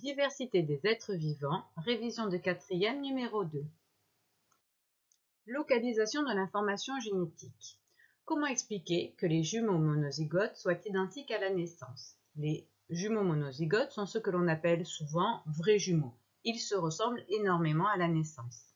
Diversité des êtres vivants, révision de 4e numéro 2. Localisation de l'information génétique. Comment expliquer que les jumeaux monozygotes soient identiques à la naissance? Les jumeaux monozygotes sont ceux que l'on appelle souvent vrais jumeaux. Ils se ressemblent énormément à la naissance.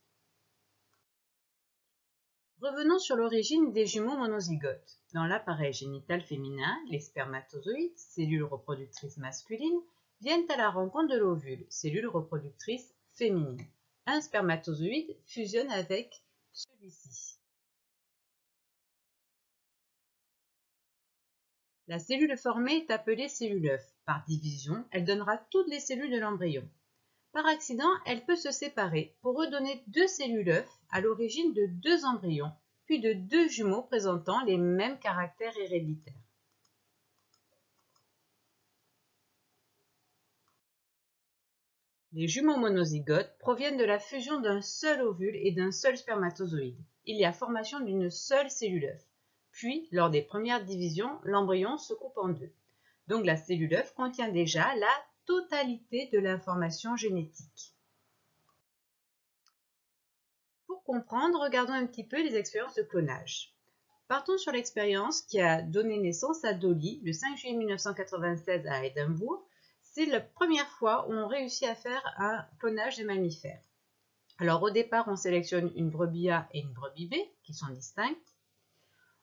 Revenons sur l'origine des jumeaux monozygotes. Dans l'appareil génital féminin, les spermatozoïdes, cellules reproductrices masculines, viennent à la rencontre de l'ovule, cellule reproductrice féminine. Un spermatozoïde fusionne avec celui-ci. La cellule formée est appelée cellule œuf. Par division, elle donnera toutes les cellules de l'embryon. Par accident, elle peut se séparer pour redonner deux cellules œufs à l'origine de deux embryons, puis de deux jumeaux présentant les mêmes caractères héréditaires. Les jumeaux monozygotes proviennent de la fusion d'un seul ovule et d'un seul spermatozoïde. Il y a formation d'une seule cellule œuf. Puis, lors des premières divisions, l'embryon se coupe en deux. Donc la cellule œuf contient déjà la totalité de l'information génétique. Pour comprendre, regardons un petit peu les expériences de clonage. Partons sur l'expérience qui a donné naissance à Dolly le 5 juillet 1996 à Édimbourg. C'est la première fois où on réussit à faire un clonage des mammifères. Alors au départ, on sélectionne une brebis A et une brebis B qui sont distinctes.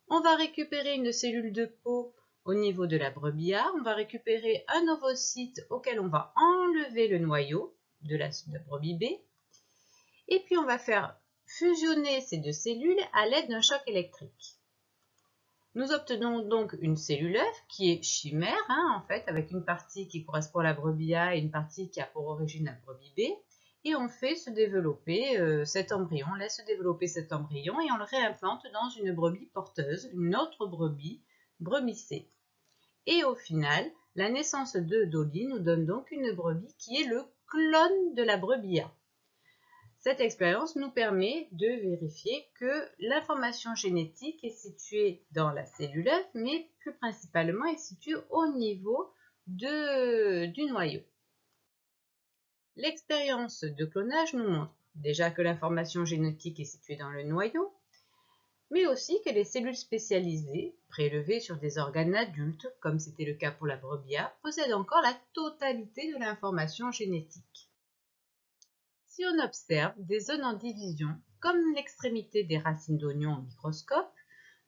On va récupérer une cellule de peau au niveau de la brebis A. On va récupérer un ovocyte auquel on va enlever le noyau de la brebis B. Et puis on va faire fusionner ces deux cellules à l'aide d'un choc électrique. Nous obtenons donc une cellule œuf qui est chimère, en fait, avec une partie qui correspond à la brebis A et une partie qui a pour origine la brebis B. Et on fait se développer cet embryon, on laisse se développer cet embryon et on le réimplante dans une brebis porteuse, une autre brebis, brebis C. Et au final, la naissance de Dolly nous donne donc une brebis qui est le clone de la brebis A. Cette expérience nous permet de vérifier que l'information génétique est située dans la cellule œuf, mais plus principalement est située au niveau du noyau. L'expérience de clonage nous montre déjà que l'information génétique est située dans le noyau, mais aussi que les cellules spécialisées, prélevées sur des organes adultes, comme c'était le cas pour la brebis A, possèdent encore la totalité de l'information génétique. Si on observe des zones en division, comme l'extrémité des racines d'oignon au microscope,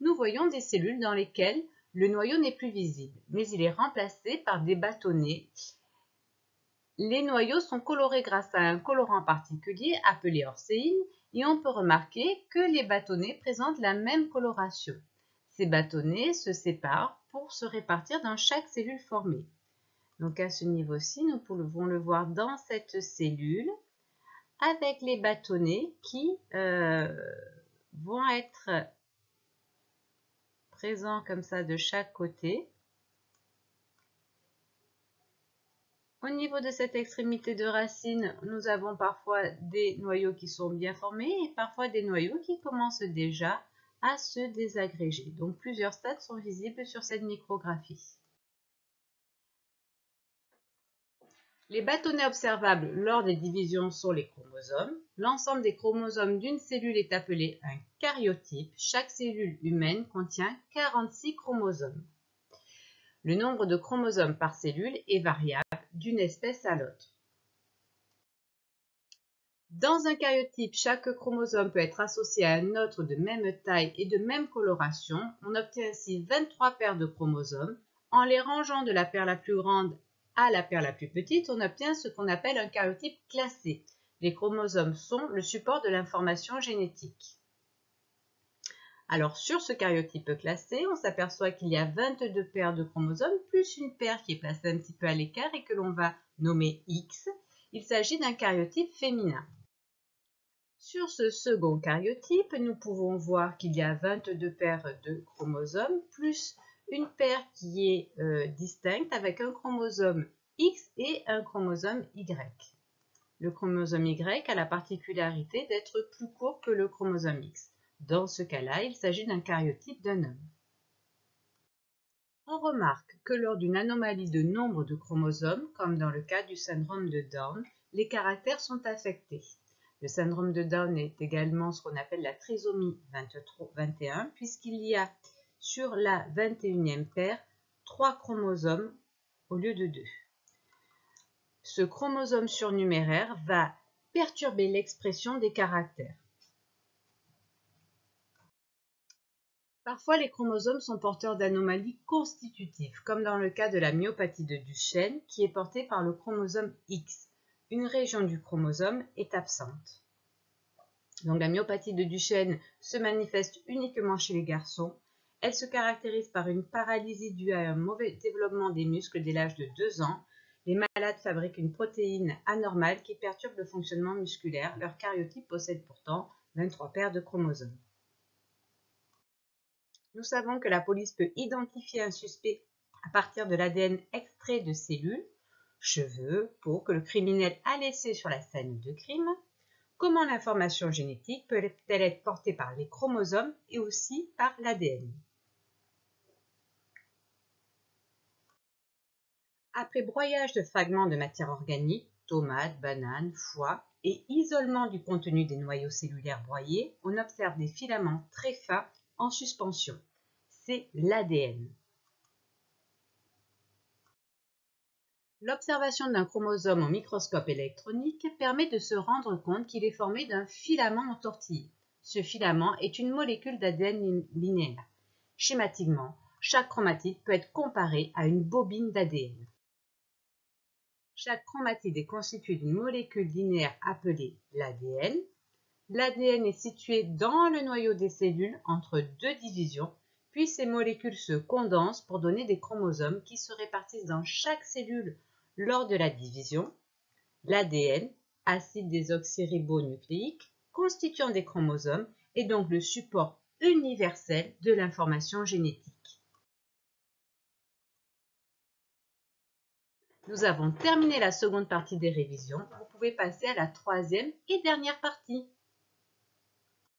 nous voyons des cellules dans lesquelles le noyau n'est plus visible, mais il est remplacé par des bâtonnets. Les noyaux sont colorés grâce à un colorant particulier appelé orséine et on peut remarquer que les bâtonnets présentent la même coloration. Ces bâtonnets se séparent pour se répartir dans chaque cellule formée. Donc à ce niveau-ci, nous pouvons le voir dans cette cellule, avec les bâtonnets qui vont être présents comme ça de chaque côté. Au niveau de cette extrémité de racine, nous avons parfois des noyaux qui sont bien formés et parfois des noyaux qui commencent déjà à se désagréger. Donc plusieurs stades sont visibles sur cette micrographie. Les bâtonnets observables lors des divisions sont les chromosomes. L'ensemble des chromosomes d'une cellule est appelé un karyotype. Chaque cellule humaine contient 46 chromosomes. Le nombre de chromosomes par cellule est variable d'une espèce à l'autre. Dans un karyotype, chaque chromosome peut être associé à un autre de même taille et de même coloration. On obtient ainsi 23 paires de chromosomes. En les rangeant de la paire la plus grande à la paire la plus petite, on obtient ce qu'on appelle un karyotype classé. Les chromosomes sont le support de l'information génétique. Alors sur ce karyotype classé, on s'aperçoit qu'il y a 22 paires de chromosomes plus une paire qui est placée un petit peu à l'écart et que l'on va nommer X. Il s'agit d'un karyotype féminin. Sur ce second karyotype, nous pouvons voir qu'il y a 22 paires de chromosomes plus une paire qui est distincte avec un chromosome X et un chromosome Y. Le chromosome Y a la particularité d'être plus court que le chromosome X. Dans ce cas-là, il s'agit d'un karyotype d'un homme. On remarque que lors d'une anomalie de nombre de chromosomes, comme dans le cas du syndrome de Down, les caractères sont affectés. Le syndrome de Down est également ce qu'on appelle la trisomie 21, puisqu'il y a sur la 21e paire 3 chromosomes au lieu de 2. Ce chromosome surnuméraire va perturber l'expression des caractères. Parfois, les chromosomes sont porteurs d'anomalies constitutives, comme dans le cas de la myopathie de Duchenne, qui est portée par le chromosome X. Une région du chromosome est absente. Donc, la myopathie de Duchenne se manifeste uniquement chez les garçons. Elle se caractérise par une paralysie due à un mauvais développement des muscles dès l'âge de 2 ans. Les malades fabriquent une protéine anormale qui perturbe le fonctionnement musculaire. Leur karyotype possède pourtant 23 paires de chromosomes. Nous savons que la police peut identifier un suspect à partir de l'ADN extrait de cellules, cheveux, peau que le criminel a laissé sur la scène de crime. Comment l'information génétique peut-elle être portée par les chromosomes et aussi par l'ADN? Après broyage de fragments de matière organique, tomates, bananes, foie, et isolement du contenu des noyaux cellulaires broyés, on observe des filaments très fins en suspension. C'est l'ADN. L'observation d'un chromosome au microscope électronique permet de se rendre compte qu'il est formé d'un filament entortillé. Ce filament est une molécule d'ADN linéaire. Schématiquement, chaque chromatide peut être comparé à une bobine d'ADN. Chaque chromatide est constituée d'une molécule linéaire appelée l'ADN. L'ADN est situé dans le noyau des cellules entre 2 divisions, puis ces molécules se condensent pour donner des chromosomes qui se répartissent dans chaque cellule lors de la division. L'ADN, acide désoxyribonucléique, constituant des chromosomes, est donc le support universel de l'information génétique. Nous avons terminé la seconde partie des révisions. Vous pouvez passer à la troisième et dernière partie.